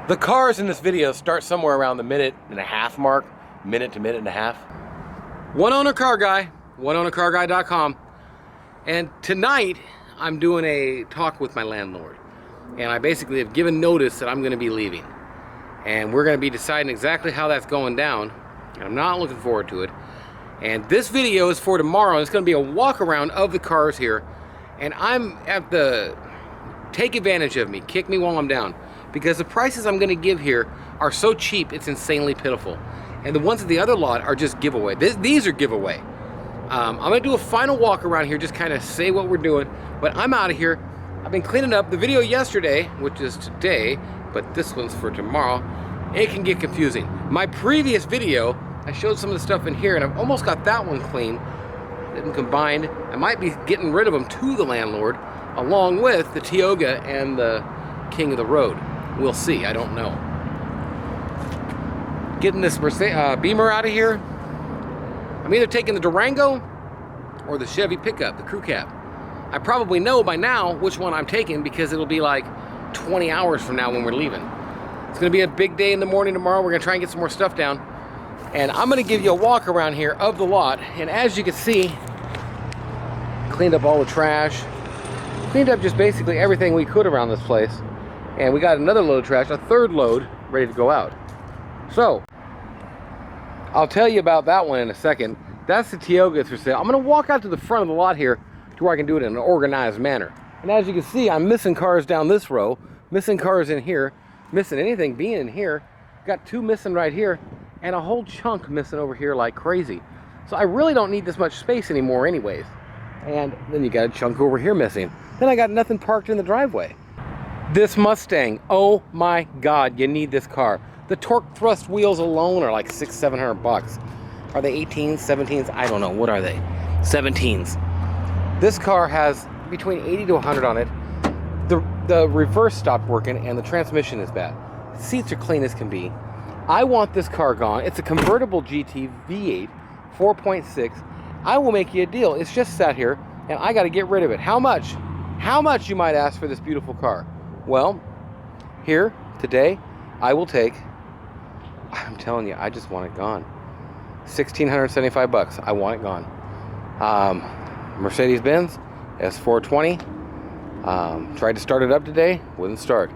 The cars in this video start somewhere around the minute and a half mark, minute to minute and a half. One owner car guy, oneownercarguy.com. And tonight I'm doing a talk with my landlord. And I basically have given notice that I'm going to be leaving. And we're going to be deciding exactly how that's going down. And I'm not looking forward to it. And this video is for tomorrow. It's going to be a walk around of the cars here. And I'm at the take advantage of me, kick me while I'm down. Because the prices I'm going to give here are so cheap, it's insanely pitiful. And the ones at the other lot are just giveaway. These are giveaway. I'm going to do a final walk around here, just kind of say what we're doing. But I'm out of here. I've been cleaning up. The video yesterday, which is today, but this one's for tomorrow, it can get confusing. My previous video, I showed some of the stuff in here, and I've almost got that one clean. Didn't combine. I might be getting rid of them to the landlord, along with the Tioga and the King of the Road. We'll see, I don't know. Getting this Beamer out of here. I'm either taking the Durango or the Chevy pickup, the crew cab. I probably know by now which one I'm taking because it'll be like 20 hours from now when we're leaving. It's gonna be a big day in the morning tomorrow. We're gonna try and get some more stuff down. And I'm gonna give you a walk around here of the lot. And as you can see, cleaned up all the trash. Cleaned up just basically everything we could around this place. And we got another load of trash, a third load, ready to go out. So, I'll tell you about that one in a second. That's the Tioga for sale. I'm gonna walk out to the front of the lot here to where I can do it in an organized manner. And as you can see, I'm missing cars down this row, missing cars in here, missing anything being in here. Got two missing right here, and a whole chunk missing over here like crazy. So I really don't need this much space anymore anyways. And then you got a chunk over here missing. Then I got nothing parked in the driveway. This Mustang, oh my God, you need this car. The torque thrust wheels alone are like $600-700 bucks. Are they 18s, 17s? I don't know, what are they? 17s. This car has between 80 to 100 on it. The reverse stopped working and the transmission is bad. The seats are clean as can be. I want this car gone. It's a convertible GT V8, 4.6. I will make you a deal. It's just sat here and I gotta get rid of it. How much? How much, you might ask, for this beautiful car? Well, here, today, I will take, I'm telling you, I just want it gone. $1,675. I want it gone. Mercedes-Benz S420. Tried to start it up today, wouldn't start.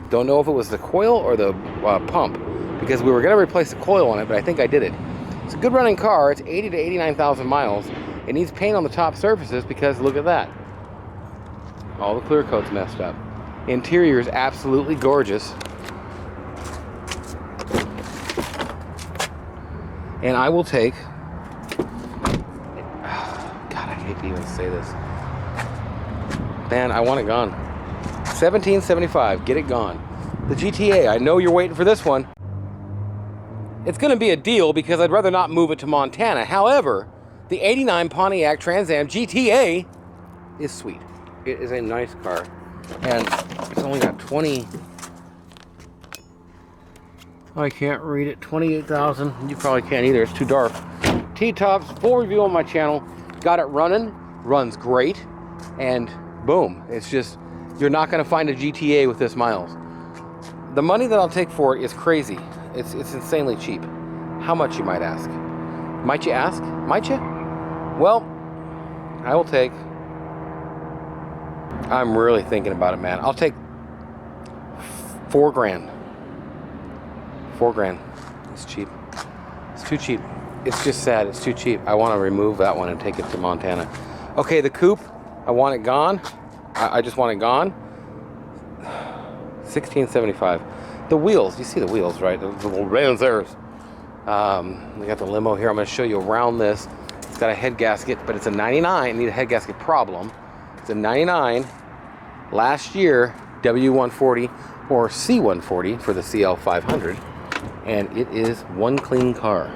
Don't know if it was the coil or the pump, because we were going to replace the coil on it, but I think I did it. It's a good running car. It's 80 to 89,000 miles. It needs paint on the top surfaces because look at that. All the clear coat's messed up. Interior is absolutely gorgeous. And I will take, God, I hate to even say this. Man, I want it gone. $1,775, get it gone. The GTA, I know you're waiting for this one. It's gonna be a deal because I'd rather not move it to Montana. However, the 89 Pontiac Trans Am GTA is sweet. It is a nice car. And it's only got 20, I can't read it, 28,000. You probably can't either, it's too dark. T-Tops, full review on my channel. Got it running, runs great, and boom. It's just, you're not gonna find a GTA with this miles. The money that I'll take for it is crazy. It's insanely cheap. How much, you might ask? Might you ask? Might you? Well, I will take, I'm really thinking about it, man. I'll take $4 grand. $4 grand. It's cheap. It's too cheap. It's just sad. It's too cheap. I want to remove that one and take it to Montana. Okay, the coupe. I want it gone. I just want it gone. $1,675. The wheels. You see the wheels, right? The little rails there. We got the limo here. I'm going to show you around this. It's got a head gasket, but it's a 99. Need a head gasket problem. It's a 99, last year W140 or C140 for the CL500, and it is one clean car.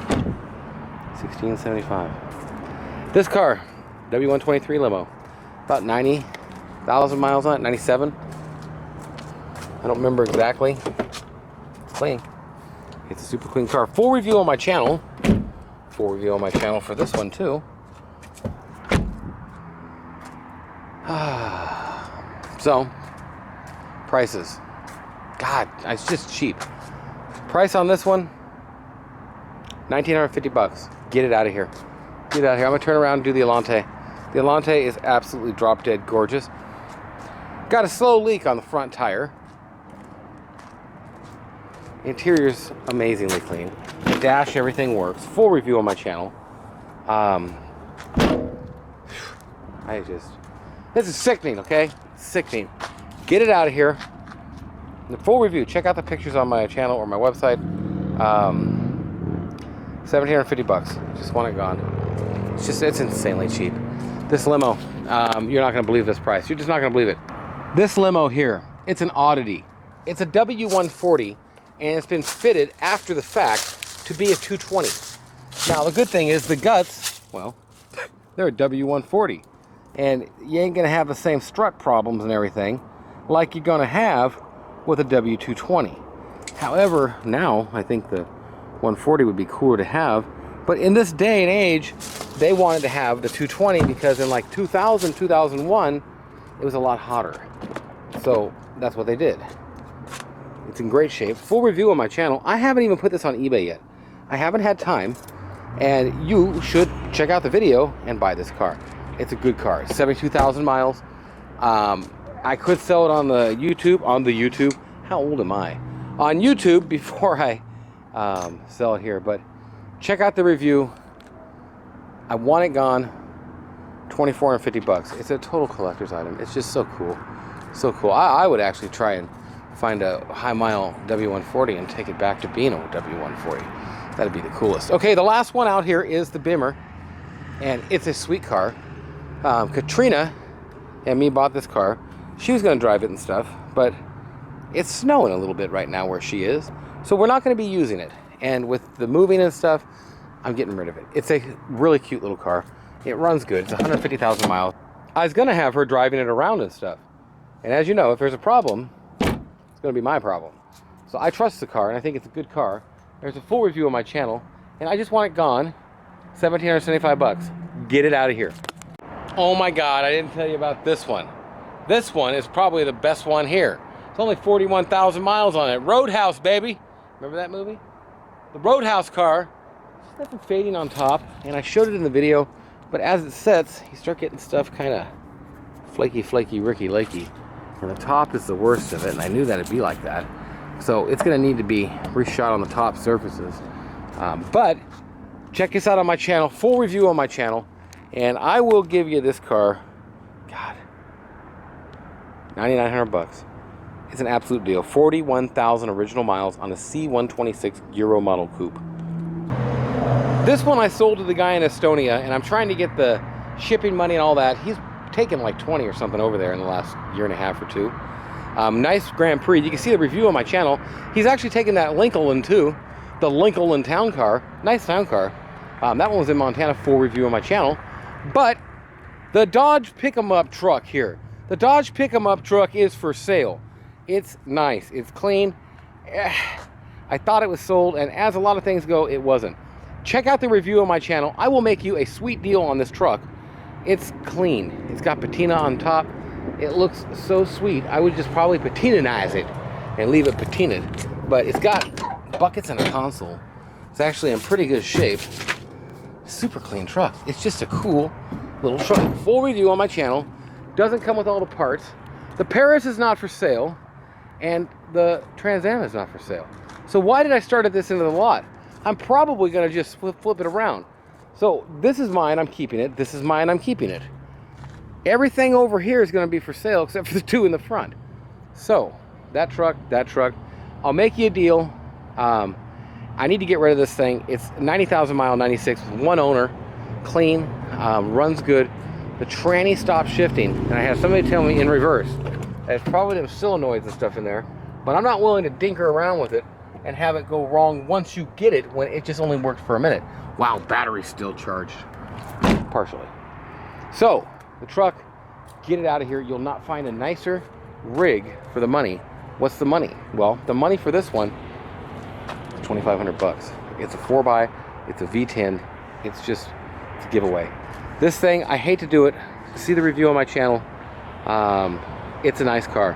$1,675. This car, W123 limo, about 90,000 miles on it, 97. I don't remember exactly. It's clean. It's a super clean car. Full review on my channel. Full review on my channel for this one too. So, prices. God, it's just cheap. Price on this one, $1,950. Get it out of here. Get it out of here. I'm gonna turn around and do the Alante. The Alante is absolutely drop dead gorgeous. Got a slow leak on the front tire. Interior's amazingly clean. The dash, everything works. Full review on my channel. This is sickening, okay? Sickening. Get it out of here. The full review. Check out the pictures on my channel or my website. $1,750. Just want it gone. It's insanely cheap. This limo, you're not gonna believe this price. You're just not gonna believe it. This limo here, it's an oddity. It's a W140, and it's been fitted after the fact to be a 220. Now the good thing is the guts, well, they're a W140, and you ain't gonna have the same strut problems and everything like you're gonna have with a W220. However, now I think the 140 would be cooler to have, but in this day and age, they wanted to have the 220 because in like 2000, 2001, it was a lot hotter. So that's what they did. It's in great shape. Full review on my channel. I haven't even put this on eBay yet. I haven't had time, and you should check out the video and buy this car. It's a good car. 72,000 miles. I could sell it on the YouTube. How old am I? On YouTube before I sell it here, but check out the review. I want it gone. $2,450. It's a total collector's item. It's just so cool. So cool. I would actually try and find a high mile W140 and take it back to being a W140. That'd be the coolest. Okay, the last one out here is the Beamer, and it's a sweet car. Katrina and me bought this car. She was going to drive it and stuff, but it's snowing a little bit right now where she is, so we're not going to be using it. And with the moving and stuff, I'm getting rid of it. It's a really cute little car. It runs good. It's 150,000 miles. I was going to have her driving it around and stuff. And as you know, if there's a problem, it's going to be my problem. So I trust the car, and I think it's a good car. There's a full review on my channel, and I just want it gone. $1,775. Get it out of here. Oh my God, I didn't tell you about this one. This one is probably the best one here. It's only 41,000 miles on it. Roadhouse, baby. Remember that movie? The Roadhouse car. There's nothing fading on top, and I showed it in the video, but as it sets, you start getting stuff kind of flaky, ricky, lakey. And the top is the worst of it, and I knew that it'd be like that. So it's gonna need to be reshot on the top surfaces. But check this out on my channel, full review on my channel, and I will give you this car, God, $9,900. It's an absolute deal. 41,000 original miles on a C126 Euro model coupe. This one I sold to the guy in Estonia, and I'm trying to get the shipping money and all that. He's taken like 20 or something over there in the last year and a half or two. Nice Grand Prix. You can see the review on my channel. He's actually taken that Lincoln too, the Lincoln town car. Nice town car. That one was in Montana. Full review on my channel. But the Dodge pick-em-up truck here. The Dodge pick-em-up truck is for sale. It's nice. It's clean. I thought it was sold, and as a lot of things go, it wasn't. Check out the review on my channel. I will make you a sweet deal on this truck. It's clean. It's got patina on top. It looks so sweet. I would just probably patinanize it and leave it patinaed. But it's got buckets and a console. It's actually in pretty good shape. Super clean truck. It's just a cool little truck. Full review on my channel. Doesn't come with all the parts. The Paris is not for sale, and the Trans Am is not for sale. So why did I start this into the lot? I'm probably going to just flip it around. So this is mine, I'm keeping it. This is mine, I'm keeping it. Everything over here is going to be for sale except for the two in the front. So that truck, I'll make you a deal. I need to get rid of this thing. It's 90,000 mile 96 with one owner, clean, runs good. The tranny stopped shifting, and I had somebody tell me in reverse. There's probably them solenoids and stuff in there, but I'm not willing to dinker around with it and have it go wrong once you get it when it just only worked for a minute. Wow, battery's still charged. Partially. So, the truck, get it out of here. You'll not find a nicer rig for the money. What's the money? Well, the money for this one is $2,500. It's a 4x, it's a V10. It's a giveaway. This thing, I hate to do it. See the review on my channel. It's a nice car.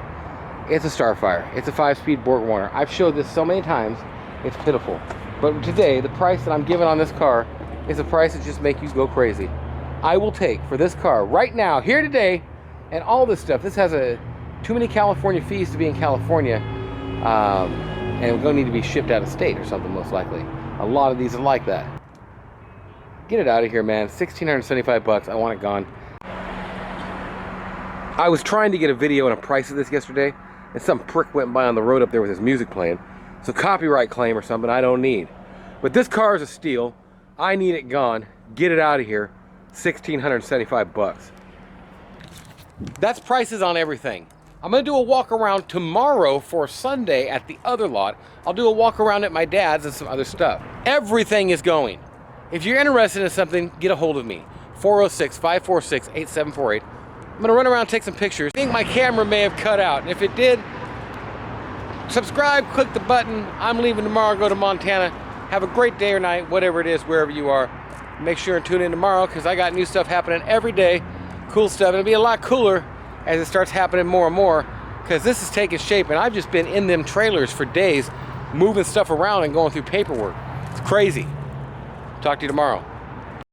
It's a Starfire. It's a 5-speed BorgWarner. I've showed this so many times, it's pitiful. But today, the price that I'm giving on this car is a price that just make you go crazy. I will take for this car right now, here today, and all this stuff. This has too many California fees to be in California, and it's going to need to be shipped out of state or something, most likely. A lot of these are like that. Get it out of here, man. $1,675. I want it gone. I was trying to get a video and a price of this yesterday, and some prick went by on the road up there with his music playing. So copyright claim or something I don't need. But this car is a steal. I need it gone. Get it out of here. $1,675. That's prices on everything. I'm gonna do a walk around tomorrow for Sunday at the other lot. I'll do a walk around at my dad's and some other stuff. Everything is going. If you're interested in something, get a hold of me. 406-546-8748. I'm gonna run around and take some pictures. I think my camera may have cut out. And if it did, subscribe, click the button. I'm leaving tomorrow, go to Montana. Have a great day or night, whatever it is, wherever you are. Make sure and tune in tomorrow because I got new stuff happening every day. Cool stuff. It'll be a lot cooler as it starts happening more and more because this is taking shape and I've just been in them trailers for days moving stuff around and going through paperwork. It's crazy. Talk to you tomorrow.